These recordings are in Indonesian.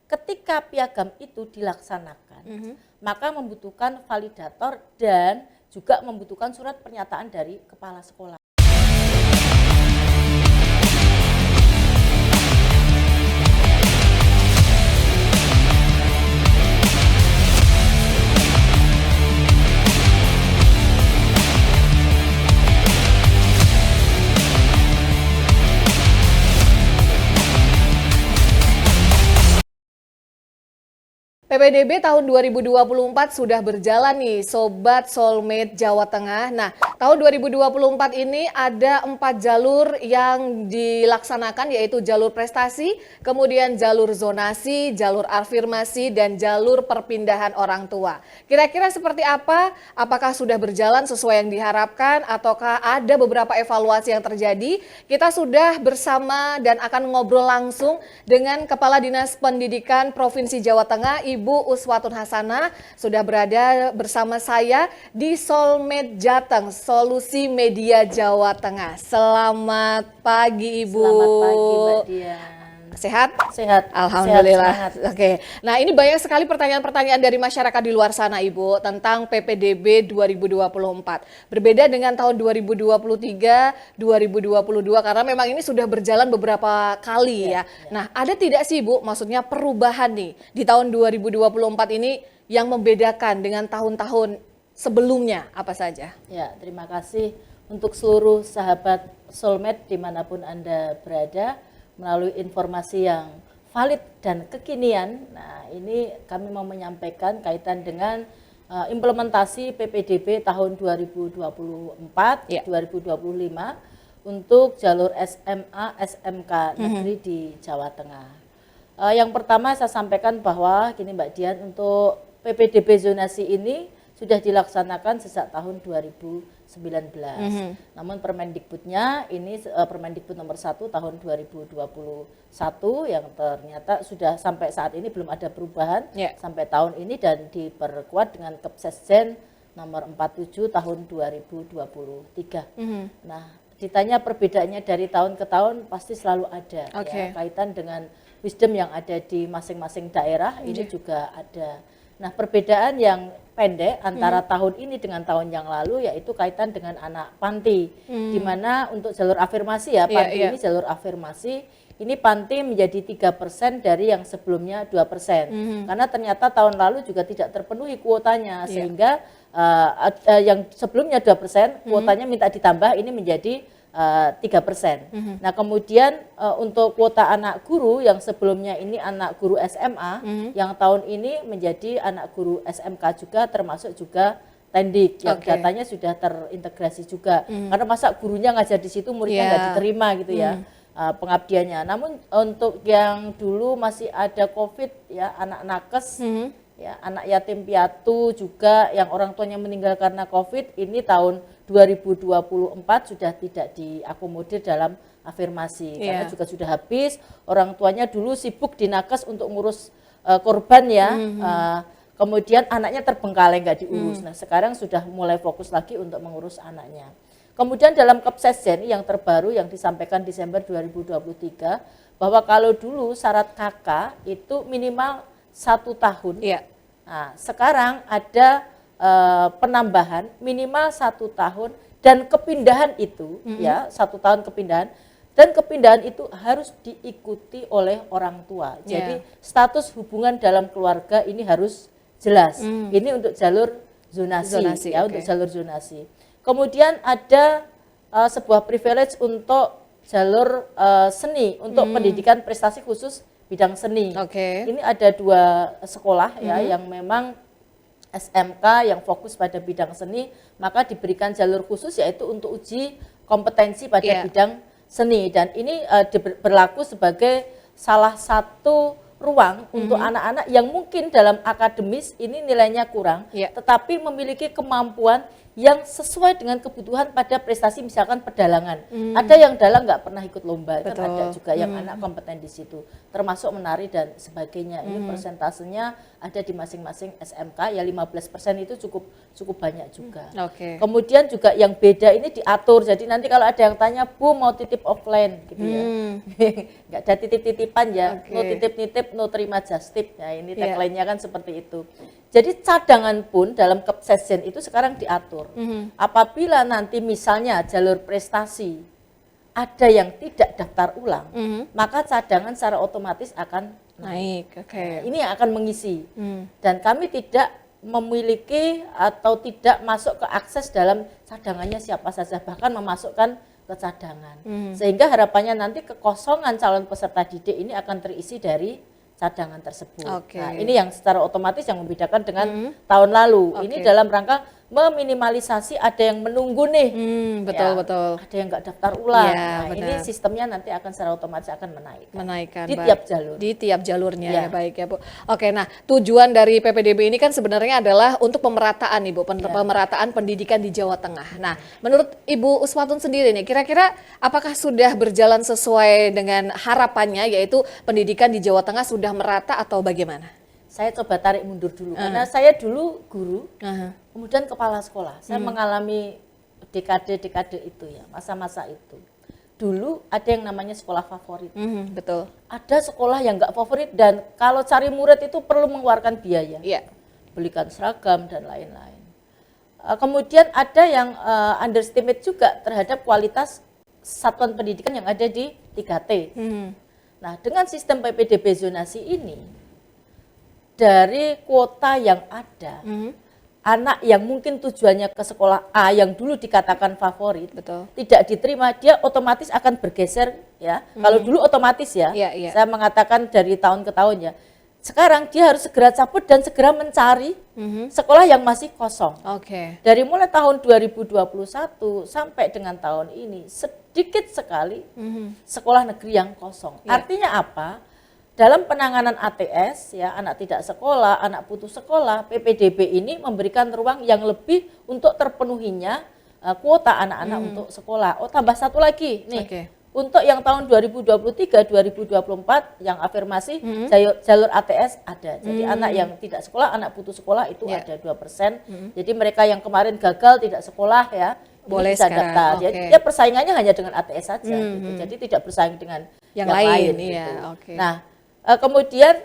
ketika piagam itu dilaksanakan, maka membutuhkan validator dan juga membutuhkan surat pernyataan dari kepala sekolah. PPDB tahun 2024 sudah berjalan nih Sobat Soulmate Jawa Tengah. Nah, tahun 2024 ini ada 4 jalur yang dilaksanakan, yaitu jalur prestasi, kemudian jalur zonasi, jalur afirmasi, dan jalur perpindahan orang tua. Kira-kira seperti apa? Apakah sudah berjalan sesuai yang diharapkan ataukah ada beberapa evaluasi yang terjadi? Kita sudah bersama dan akan ngobrol langsung dengan Kepala Dinas Pendidikan Provinsi Jawa Tengah, Ibu Uswatun Hasanah, sudah berada bersama saya di Soulmate Jateng, Solusi Media Jawa Tengah. Selamat pagi Ibu. Selamat pagi Mbak Dian. Sehat? Sehat. Alhamdulillah. Sehat, Oke. Nah, ini banyak sekali pertanyaan-pertanyaan dari masyarakat di luar sana Ibu tentang PPDB 2024. Berbeda dengan tahun 2023, 2022 karena memang ini sudah berjalan beberapa kali ya. Nah, ada tidak sih Ibu maksudnya perubahan nih di tahun 2024 ini yang membedakan dengan tahun-tahun sebelumnya apa saja? Ya, terima kasih untuk seluruh sahabat Soulmate dimanapun Anda berada. Melalui informasi yang valid dan kekinian, nah ini kami mau menyampaikan kaitan dengan implementasi PPDB tahun 2024, 2025 untuk jalur SMA, SMK negeri di Jawa Tengah. Yang pertama saya sampaikan bahwa gini Mbak Dian, untuk PPDB zonasi ini sudah dilaksanakan sejak tahun 2019. Namun Permendikbudnya ini Permendikbud nomor 1 tahun 2021 yang ternyata sudah sampai saat ini belum ada perubahan sampai tahun ini dan diperkuat dengan Kepsesjen nomor 47 tahun 2023. Nah, ditanya perbedaannya dari tahun ke tahun pasti selalu ada ya, kaitan dengan wisdom yang ada di masing-masing daerah ini juga ada. Nah, perbedaan yang pendek antara tahun ini dengan tahun yang lalu yaitu kaitan dengan anak panti, di mana untuk jalur afirmasi ya, panti ini jalur afirmasi, ini panti menjadi 3% dari yang sebelumnya 2%. Karena ternyata tahun lalu juga tidak terpenuhi kuotanya, sehingga yang sebelumnya 2%, kuotanya minta ditambah, ini menjadi 3%. Nah, kemudian untuk kuota anak guru yang sebelumnya ini anak guru SMA, yang tahun ini menjadi anak guru SMK juga, termasuk juga Tendik yang datanya sudah terintegrasi juga. Karena masa gurunya ngajar di situ muridnya nggak diterima gitu ya pengabdiannya. Namun untuk yang dulu masih ada COVID ya, anak nakes, ya, anak yatim piatu juga yang orang tuanya meninggal karena COVID, ini tahun 2024 sudah tidak diakomodir dalam afirmasi karena juga sudah habis, orang tuanya dulu sibuk di nakes untuk ngurus korban ya, kemudian anaknya terbengkalai nggak diurus. Nah, sekarang sudah mulai fokus lagi untuk mengurus anaknya. Kemudian dalam Kepsesjen yang terbaru yang disampaikan Desember 2023 bahwa kalau dulu syarat KK itu minimal 1 tahun. Nah, sekarang ada penambahan minimal 1 tahun dan kepindahan itu ya 1 tahun kepindahan, dan kepindahan itu harus diikuti oleh orang tua. Jadi status hubungan dalam keluarga ini harus jelas. Ini untuk jalur zonasi ya, untuk jalur zonasi. Kemudian ada sebuah privilege untuk jalur seni, untuk pendidikan prestasi khusus bidang seni. Ini ada 2 sekolah ya yang memang SMK yang fokus pada bidang seni, maka diberikan jalur khusus yaitu untuk uji kompetensi pada bidang seni, dan ini berlaku sebagai salah satu ruang untuk anak-anak yang mungkin dalam akademis ini nilainya kurang, tetapi memiliki kemampuan yang sesuai dengan kebutuhan pada prestasi, misalkan pedalangan. Ada yang dalang nggak pernah ikut lomba, kan ada juga yang anak kompeten di situ, termasuk menari dan sebagainya. Ini persentasenya ada di masing-masing SMK, ya 15% itu cukup banyak juga. Kemudian juga yang beda ini diatur, jadi nanti kalau ada yang tanya, Bu mau titip offline gitu ya, nggak ada titip-titipan ya, no titip-nitip, no terima just tip. Nah ini tagline-nya kan seperti itu. Jadi cadangan pun dalam Kepsesjen itu sekarang diatur. Apabila nanti misalnya jalur prestasi ada yang tidak daftar ulang, maka cadangan secara otomatis akan naik. Ini yang akan mengisi. Dan kami tidak memiliki atau tidak masuk ke akses dalam cadangannya siapa saja, bahkan memasukkan ke cadangan. Sehingga harapannya nanti kekosongan calon peserta didik ini akan terisi dari cadangan tersebut. Nah, ini yang secara otomatis yang membedakan dengan tahun lalu. Ini dalam rangka meminimalisasi ada yang menunggu nih. Betul. Ada yang nggak daftar ulang. Nah, ini sistemnya nanti akan secara otomatis akan menaikkan di tiap jalur. Di tiap jalurnya ya baik ya Bu. Oke, nah tujuan dari PPDB ini kan sebenarnya adalah untuk pemerataan nih Bu, pemerataan pendidikan di Jawa Tengah. Nah, menurut Ibu Uswatun sendiri nih, kira-kira apakah sudah berjalan sesuai dengan harapannya, yaitu pendidikan di Jawa Tengah sudah merata atau bagaimana? Saya coba tarik mundur dulu, karena saya dulu guru, kemudian kepala sekolah. Saya mengalami dekade-dekade itu ya, masa-masa itu. Dulu ada yang namanya sekolah favorit. Betul. Ada sekolah yang nggak favorit dan kalau cari murid itu perlu mengeluarkan biaya. Belikan seragam dan lain-lain. Kemudian ada yang underestimate juga terhadap kualitas satuan pendidikan yang ada di 3T. Nah, dengan sistem PPDB zonasi ini, dari kuota yang ada, anak yang mungkin tujuannya ke sekolah A yang dulu dikatakan favorit, tidak diterima, dia otomatis akan bergeser ya. Kalau dulu otomatis ya, saya mengatakan dari tahun ke tahun ya. Sekarang dia harus segera cabut dan segera mencari sekolah yang masih kosong. Dari mulai tahun 2021 sampai dengan tahun ini, sedikit sekali sekolah negeri yang kosong. Artinya apa? Dalam penanganan ATS, ya anak tidak sekolah, anak putus sekolah, PPDB ini memberikan ruang yang lebih untuk terpenuhinya kuota anak-anak untuk sekolah. Oh, tambah satu lagi nih, untuk yang tahun 2023-2024 yang afirmasi jalur ATS ada. Jadi anak yang tidak sekolah, anak putus sekolah itu ada 2%. Jadi mereka yang kemarin gagal tidak sekolah ya, boleh bisa daftar. Jadi ya persaingannya hanya dengan ATS saja. Gitu. Jadi tidak bersaing dengan yang lain. Gitu. Nah, kemudian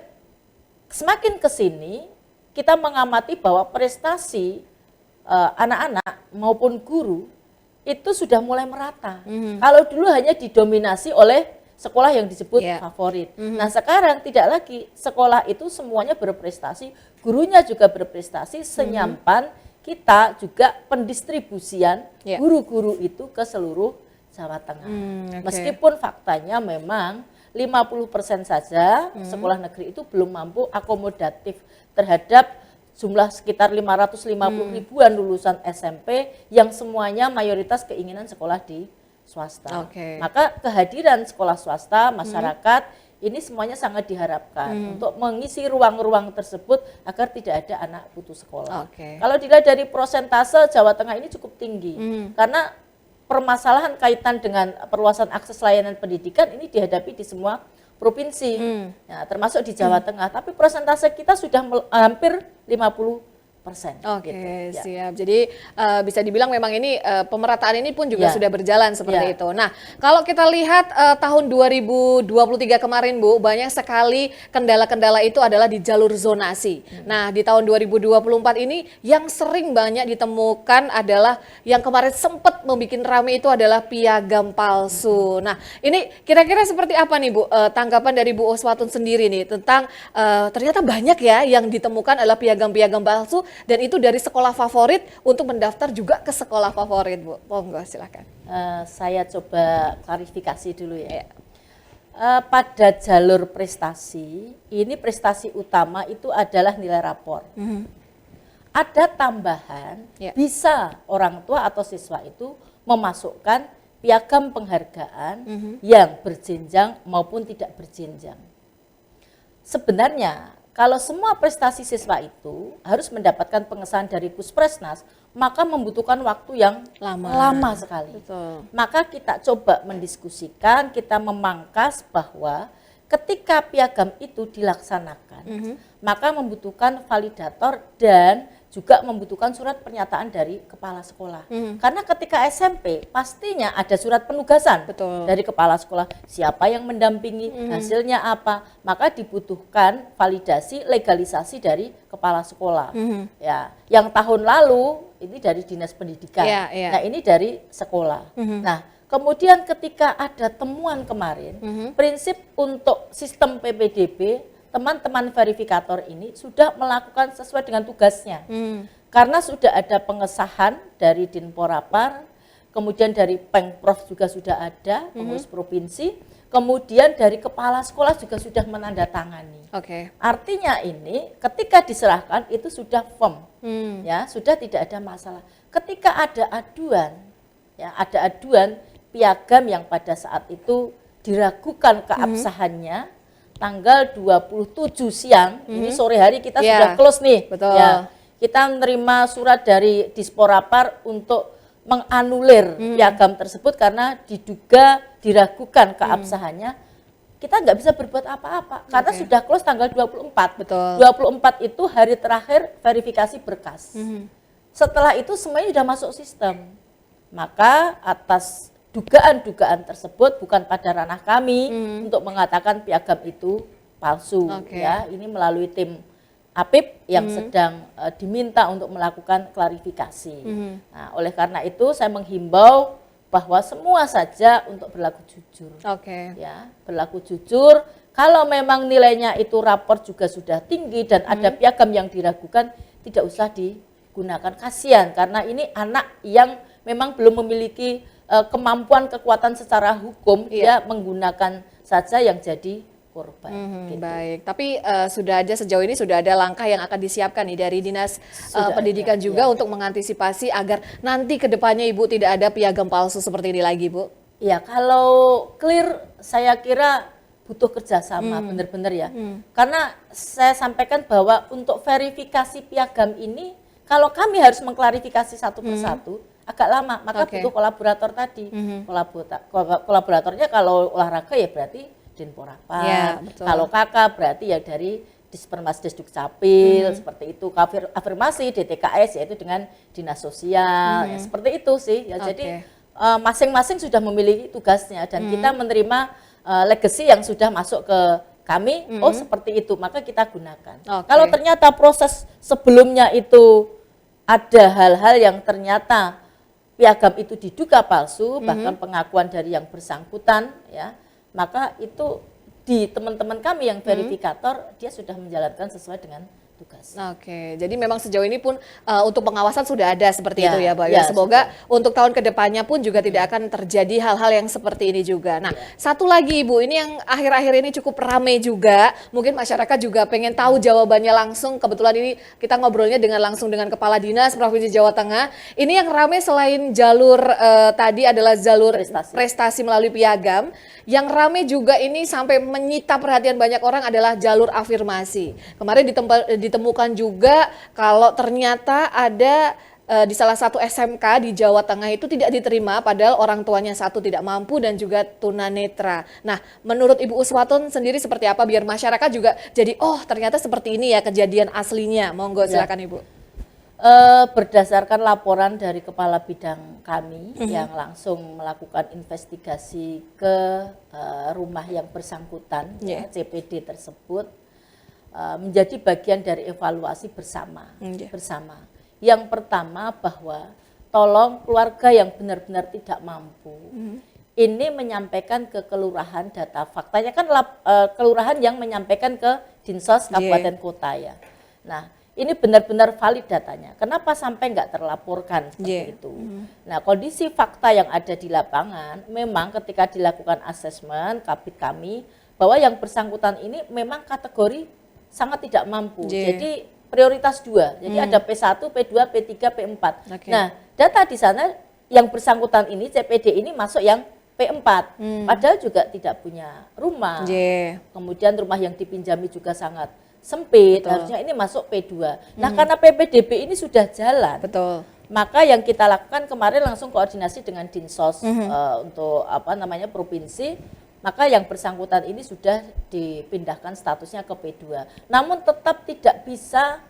semakin ke sini kita mengamati bahwa prestasi anak-anak maupun guru itu sudah mulai merata. Kalau dulu hanya didominasi oleh sekolah yang disebut favorit. Nah, sekarang tidak lagi, sekolah itu semuanya berprestasi, gurunya juga berprestasi, senyampan kita juga pendistribusian guru-guru itu ke seluruh Jawa Tengah. Meskipun faktanya memang 50% saja sekolah negeri itu belum mampu akomodatif terhadap jumlah sekitar 550 ribuan lulusan SMP yang semuanya mayoritas keinginan sekolah di swasta. Maka kehadiran sekolah swasta, masyarakat ini semuanya sangat diharapkan untuk mengisi ruang-ruang tersebut agar tidak ada anak putus sekolah. Kalau dilihat dari prosentase, Jawa Tengah ini cukup tinggi karena permasalahan kaitan dengan perluasan akses layanan pendidikan ini dihadapi di semua provinsi, ya, termasuk di Jawa Tengah. Tapi persentase kita sudah hampir 50%. Gitu, siap. Jadi bisa dibilang memang ini pemerataan ini pun juga sudah berjalan seperti itu. Nah, kalau kita lihat tahun 2023 kemarin Bu, banyak sekali kendala-kendala itu adalah di jalur zonasi. Nah, di tahun 2024 ini yang sering banyak ditemukan adalah yang kemarin sempat membuat rame itu adalah piagam palsu. Nah, ini kira-kira seperti apa nih Bu tanggapan dari Bu Uswatun sendiri nih tentang ternyata banyak ya yang ditemukan adalah piagam-piagam palsu dan itu dari sekolah favorit untuk mendaftar juga ke sekolah favorit, Bu. Monggo silakan. Saya coba klarifikasi dulu ya. Pada jalur prestasi, ini prestasi utama itu adalah nilai rapor. Ada tambahan, bisa orang tua atau siswa itu memasukkan piagam penghargaan yang berjenjang maupun tidak berjenjang. Sebenarnya kalau semua prestasi siswa itu harus mendapatkan pengesahan dari Puspresnas, maka membutuhkan waktu yang lama sekali. Betul. Maka kita coba mendiskusikan, kita memangkas bahwa ketika piagam itu dilaksanakan, maka membutuhkan validator dan juga membutuhkan surat pernyataan dari kepala sekolah. Karena ketika SMP pastinya ada surat penugasan Betul. dari kepala sekolah, siapa yang mendampingi, hasilnya apa, maka dibutuhkan validasi legalisasi dari kepala sekolah. Ya, yang tahun lalu ini dari Dinas Pendidikan. Nah, ini dari sekolah. Nah, kemudian ketika ada temuan kemarin, prinsip untuk sistem PPDB, teman-teman verifikator ini sudah melakukan sesuai dengan tugasnya. Karena sudah ada pengesahan dari Dinporapar, kemudian dari Pengprov juga sudah ada, pengurus provinsi, kemudian dari kepala sekolah juga sudah menandatangani. Artinya ini ketika diserahkan itu sudah firm, ya sudah tidak ada masalah. Ketika ada aduan, ya ada aduan piagam yang pada saat itu diragukan keabsahannya, tanggal 27 siang, ini sore hari kita sudah close nih. Betul. Ya, kita menerima surat dari Disporapar untuk menganulir piagam tersebut karena diduga diragukan keabsahannya. Kita nggak bisa berbuat apa-apa karena sudah close tanggal 24. Betul. 24 itu hari terakhir verifikasi berkas. Setelah itu semuanya sudah masuk sistem. Maka atas dugaan-dugaan tersebut bukan pada ranah kami untuk mengatakan piagam itu palsu. Ya, ini melalui tim APIP yang sedang diminta untuk melakukan klarifikasi. Nah, oleh karena itu saya menghimbau bahwa semua saja untuk berlaku jujur. Ya, berlaku jujur. Kalau memang nilainya itu rapor juga sudah tinggi dan ada piagam yang diragukan, tidak usah digunakan. Kasihan karena ini anak yang memang belum memiliki kemampuan kekuatan secara hukum, dia menggunakan saja yang jadi korban. Gitu. Baik, tapi sudah ada sejauh ini sudah ada langkah yang akan disiapkan nih dari Dinas Pendidikan juga untuk mengantisipasi agar nanti ke depannya Ibu tidak ada piagam palsu seperti ini lagi, Bu. Ya, kalau clear saya kira butuh kerjasama benar-benar ya. Karena saya sampaikan bahwa untuk verifikasi piagam ini, kalau kami harus mengklarifikasi satu persatu, agak lama, maka butuh kolaborator tadi. Kolaboratornya kalau olahraga ya berarti Dinporapar, kalau kakak berarti ya dari Dispermas Dukcapil, seperti itu. Afirmasi DTKS yaitu dengan Dinas Sosial, ya, seperti itu sih. Ya, jadi masing-masing sudah memiliki tugasnya dan kita menerima legacy yang sudah masuk ke kami, oh seperti itu, maka kita gunakan. Kalau ternyata proses sebelumnya itu ada hal-hal yang ternyata piagam itu diduga palsu, bahkan pengakuan dari yang bersangkutan, ya, maka itu di teman-teman kami yang verifikator dia sudah menjalankan sesuai dengan tugas. Jadi memang sejauh ini pun untuk pengawasan sudah ada seperti itu ya, Mbak. Ya, semoga untuk tahun kedepannya pun juga tidak akan terjadi hal-hal yang seperti ini juga. Nah, satu lagi Ibu, ini yang akhir-akhir ini cukup ramai juga. Mungkin masyarakat juga pengen tahu jawabannya langsung. Kebetulan ini kita ngobrolnya langsung dengan Kepala Dinas Provinsi Jawa Tengah. Ini yang ramai selain jalur tadi adalah jalur prestasi melalui piagam. Yang ramai juga ini sampai menyita perhatian banyak orang adalah jalur afirmasi. Kemarin ditemukan juga kalau ternyata ada di salah satu SMK di Jawa Tengah itu tidak diterima padahal orang tuanya satu tidak mampu dan juga tunanetra. Nah, menurut Ibu Uswaton sendiri seperti apa biar masyarakat juga jadi oh ternyata seperti ini ya kejadian aslinya. Monggo silakan Ibu. Berdasarkan laporan dari kepala bidang kami yang langsung melakukan investigasi ke rumah yang bersangkutan, CPD tersebut, menjadi bagian dari evaluasi bersama. Yang pertama bahwa tolong keluarga yang benar-benar tidak mampu ini menyampaikan ke kelurahan data faktanya kan kelurahan yang menyampaikan ke Dinsos Kabupaten Kota ya. Nah, ini benar-benar valid datanya. Kenapa sampai nggak terlaporkan seperti itu? Nah, kondisi fakta yang ada di lapangan memang ketika dilakukan asesmen kabit kami bahwa yang bersangkutan ini memang kategori sangat tidak mampu. Jadi prioritas 2. Jadi ada P1, P2, P3, P4. Nah, data di sana yang bersangkutan ini CPD ini masuk yang P4. Padahal juga tidak punya rumah. Kemudian rumah yang dipinjami juga sangat sempit, Betul. harusnya ini masuk P2. Nah, karena PPDB ini sudah jalan. Betul. Maka yang kita lakukan kemarin langsung koordinasi dengan Dinsos untuk provinsi, maka yang bersangkutan ini sudah dipindahkan statusnya ke P2. Namun tetap tidak bisa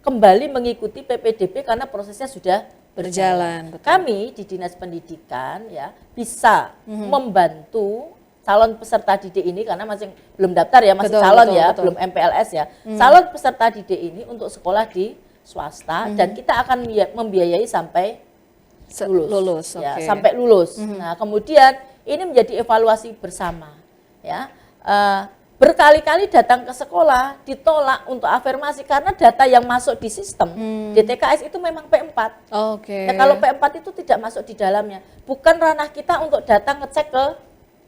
kembali mengikuti PPDB karena prosesnya sudah berjalan. Betul. Kami di Dinas Pendidikan ya bisa membantu calon peserta didik ini karena masih belum daftar ya, masih calon ya, belum MPLS ya. Calon peserta didik ini untuk sekolah di swasta dan kita akan membiayai sampai lulus ya, sampai lulus. Nah, kemudian ini menjadi evaluasi bersama ya. Berkali-kali datang ke sekolah ditolak untuk afirmasi karena data yang masuk di sistem DTKS itu memang P4. Nah, kalau P4 itu tidak masuk di dalamnya. Bukan ranah kita untuk datang ngecek ke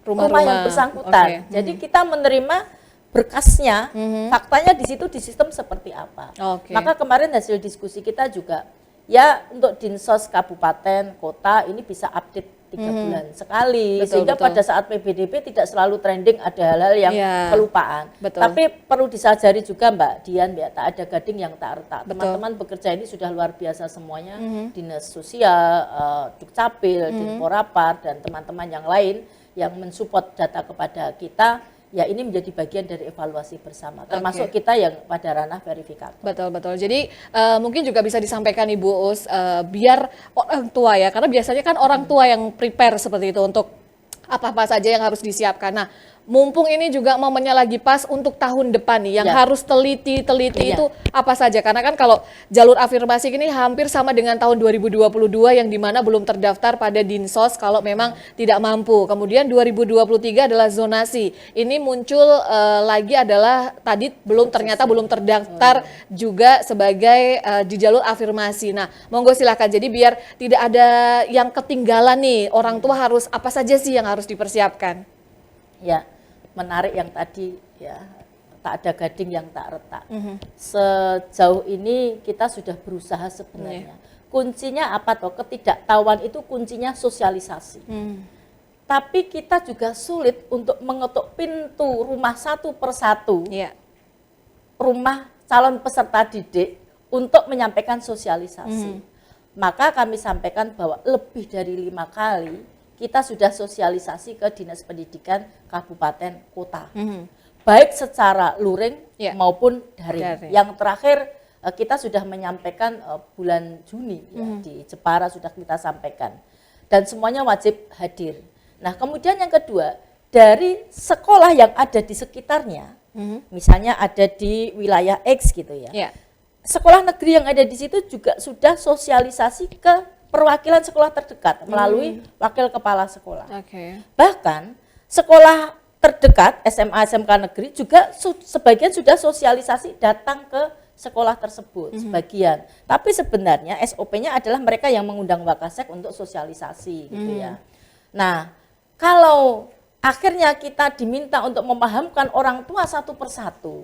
rumah yang bersangkutan. Jadi kita menerima berkasnya, faktanya di situ di sistem seperti apa. Maka kemarin hasil diskusi kita juga ya untuk Dinsos kabupaten, kota ini bisa update 3 bulan sekali sehingga pada saat PPDB tidak selalu trending ada hal-hal yang kelupaan. Tapi perlu disadari juga Mbak Dian ya, tak ada gading yang tak retak. Teman-teman bekerja ini sudah luar biasa semuanya, Dinas Sosial, Dukcapil, Dinporapar dan teman-teman yang lain yang mensupport data kepada kita. Ya ini menjadi bagian dari evaluasi bersama, termasuk kita yang pada ranah verifikator. Betul. Jadi mungkin juga bisa disampaikan Ibu Us, biar orang tua ya, karena biasanya kan orang tua yang prepare seperti itu untuk apa-apa saja yang harus disiapkan. Nah, mumpung ini juga momennya lagi pas untuk tahun depan nih, yang harus teliti itu apa saja? Karena kan kalau jalur afirmasi ini hampir sama dengan tahun 2022 yang dimana belum terdaftar pada Dinsos kalau memang tidak mampu. Kemudian 2023 adalah zonasi. Ini muncul lagi adalah tadi ternyata belum terdaftar juga sebagai di jalur afirmasi. Nah, monggo silakan. Jadi biar tidak ada yang ketinggalan nih, orang tua harus apa saja sih yang harus dipersiapkan? Ya, menarik yang tadi ya, tak ada gading yang tak retak. Sejauh ini kita sudah berusaha sebenarnya. Kuncinya apa toh? Ketidaktahuan itu kuncinya sosialisasi. Tapi kita juga sulit untuk mengetuk pintu rumah satu persatu. Rumah calon peserta didik untuk menyampaikan sosialisasi. Maka kami sampaikan bahwa lebih dari 5 kali kita sudah sosialisasi ke Dinas Pendidikan Kabupaten Kota. Baik secara luring maupun daring. Yang terakhir kita sudah menyampaikan bulan Juni ya, di Jepara sudah kita sampaikan. Dan semuanya wajib hadir. Nah, kemudian yang kedua, dari sekolah yang ada di sekitarnya, misalnya ada di wilayah X gitu ya. Sekolah negeri yang ada di situ juga sudah sosialisasi ke perwakilan sekolah terdekat melalui wakil kepala sekolah. Bahkan sekolah terdekat SMA SMK negeri juga sebagian sudah sosialisasi datang ke sekolah tersebut sebagian. Tapi sebenarnya SOP-nya adalah mereka yang mengundang Wakasek untuk sosialisasi gitu ya. Nah, kalau akhirnya kita diminta untuk memahamkan orang tua satu persatu,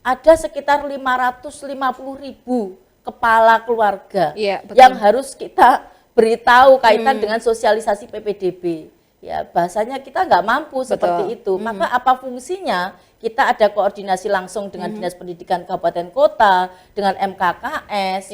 ada sekitar 550.000 kepala keluarga yang harus kita beritahu kaitan dengan sosialisasi PPDB. Ya, bahasanya kita nggak mampu seperti itu. Maka apa fungsinya? Kita ada koordinasi langsung dengan Dinas Pendidikan Kabupaten Kota, dengan MKKS,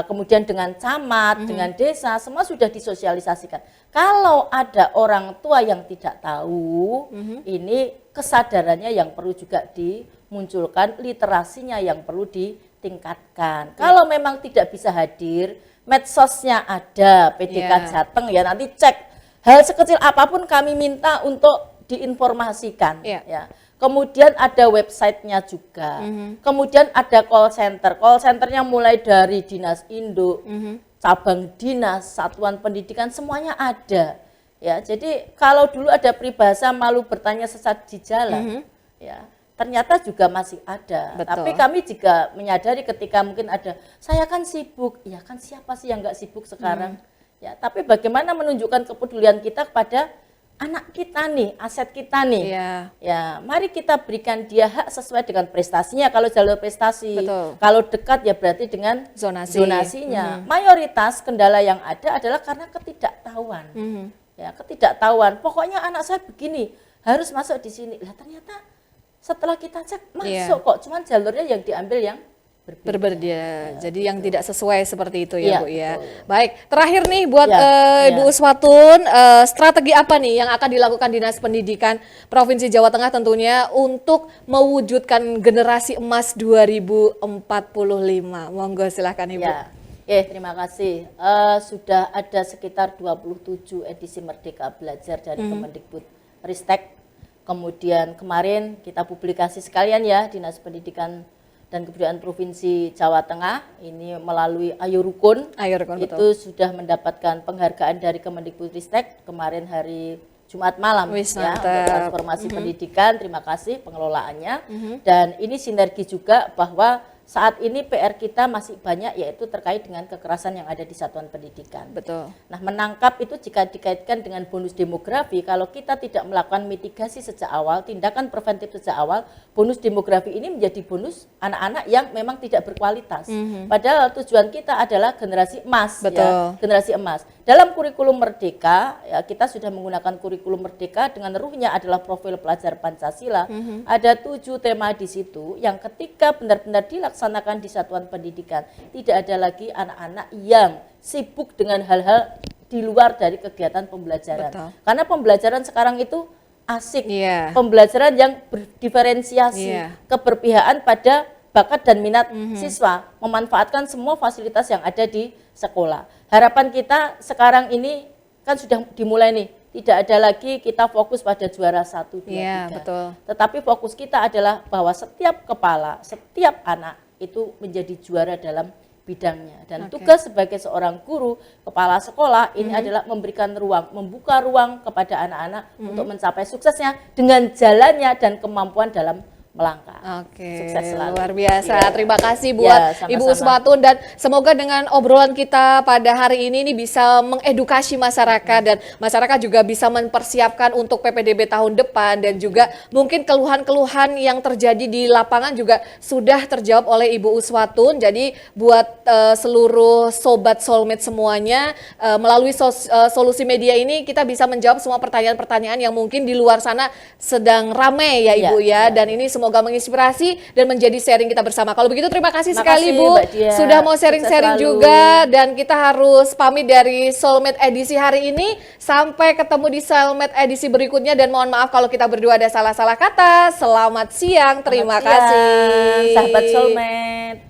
kemudian dengan camat, dengan desa, semua sudah disosialisasikan. Kalau ada orang tua yang tidak tahu, ini kesadarannya yang perlu juga dimunculkan, literasinya yang perlu tingkatkan. Kalau memang tidak bisa hadir, medsosnya ada, PDK Jateng ya, nanti cek hal sekecil apapun kami minta untuk diinformasikan ya. Kemudian ada websitenya juga. Kemudian ada call center. Call centernya mulai dari Dinas Induk, cabang dinas, satuan pendidikan semuanya ada. Ya, jadi kalau dulu ada peribahasa malu bertanya sesat di jalan, ya. Ternyata juga masih ada. Tapi kami juga menyadari ketika mungkin ada, saya kan sibuk. Ya kan siapa sih yang nggak sibuk sekarang? Ya, tapi bagaimana menunjukkan kepedulian kita kepada anak kita nih, aset kita nih. Ya, mari kita berikan dia hak sesuai dengan prestasinya. Kalau jalur prestasi, kalau dekat ya berarti dengan zonasinya. Mayoritas kendala yang ada adalah karena ketidaktahuan. Ya, ketidaktahuan. Pokoknya anak saya begini, harus masuk di sini. Lah ternyata setelah kita cek Iya. masuk kok, cuman jalurnya yang diambil yang Berbeda. Jadi yang tidak sesuai seperti itu ya, Iya, Bu ya. betul. Baik, terakhir nih buat Ya, Ibu ya. Uswatun, strategi apa nih yang akan dilakukan Dinas Pendidikan Provinsi Jawa Tengah tentunya untuk mewujudkan generasi emas 2045? Monggo silahkan Ibu. Ya, terima kasih. Sudah ada sekitar 27 edisi Merdeka Belajar dari Kemendikbud Ristek. Kemudian kemarin kita publikasi sekalian ya, Dinas Pendidikan dan Kebudayaan Provinsi Jawa Tengah ini melalui Ayo Rukun, Ayo Rukun, itu betul. sudah mendapatkan penghargaan dari Kemendikbud Ristek kemarin hari Jumat malam Wis, ya, untuk mantap. transformasi pendidikan. Terima kasih pengelolaannya. Dan ini sinergi juga bahwa saat ini PR kita masih banyak, yaitu terkait dengan kekerasan yang ada di satuan pendidikan. Betul. Nah, menangkap itu jika dikaitkan dengan bonus demografi, kalau kita tidak melakukan mitigasi sejak awal, tindakan preventif sejak awal, bonus demografi ini menjadi bonus anak-anak yang memang tidak berkualitas. Padahal tujuan kita adalah generasi emas, Betul. ya, generasi emas. Dalam kurikulum Merdeka, ya, kita sudah menggunakan kurikulum Merdeka dengan ruhnya adalah profil pelajar Pancasila. Ada 7 tema di situ yang ketika benar-benar dilaksanakan di satuan pendidikan, tidak ada lagi anak-anak yang sibuk dengan hal-hal di luar dari kegiatan pembelajaran. Betul. Karena pembelajaran sekarang itu asik, Iya. pembelajaran yang berdiferensiasi, Iya. keberpihakan pada bakat dan minat siswa, memanfaatkan semua fasilitas yang ada di sekolah. Harapan kita sekarang ini kan sudah dimulai nih, tidak ada lagi kita fokus pada juara 1, 2, 3. Iya, betul. Tetapi fokus kita adalah bahwa setiap kepala, setiap anak itu menjadi juara dalam bidangnya. Dan Oke. tugas sebagai seorang guru, kepala sekolah ini adalah memberikan ruang, membuka ruang kepada anak-anak untuk mencapai suksesnya dengan jalannya dan kemampuan dalam melangkah. Oke, Sukses selalu. luar biasa. Iya. Terima kasih Ya, buat sama-sama. Ibu Uswatun, dan semoga dengan obrolan kita pada hari ini bisa mengedukasi masyarakat dan masyarakat juga bisa mempersiapkan untuk PPDB tahun depan, dan juga mungkin keluhan-keluhan yang terjadi di lapangan juga sudah terjawab oleh Ibu Uswatun. Jadi buat seluruh sobat Soulmate semuanya, melalui solusi media ini kita bisa menjawab semua pertanyaan-pertanyaan yang mungkin di luar sana sedang ramai ya Ibu ya. Dan ini semoga menginspirasi dan menjadi sharing kita bersama. Kalau begitu terima kasih sekali Makasih, Bu Mbak Dia. sudah mau Sukses sharing-sharing selalu. juga, dan kita harus pamit dari Soulmate edisi hari ini. Sampai ketemu di Soulmate edisi berikutnya, dan mohon maaf kalau kita berdua ada salah-salah kata. Selamat siang, terima Selamat siang, kasih. sahabat Soulmate.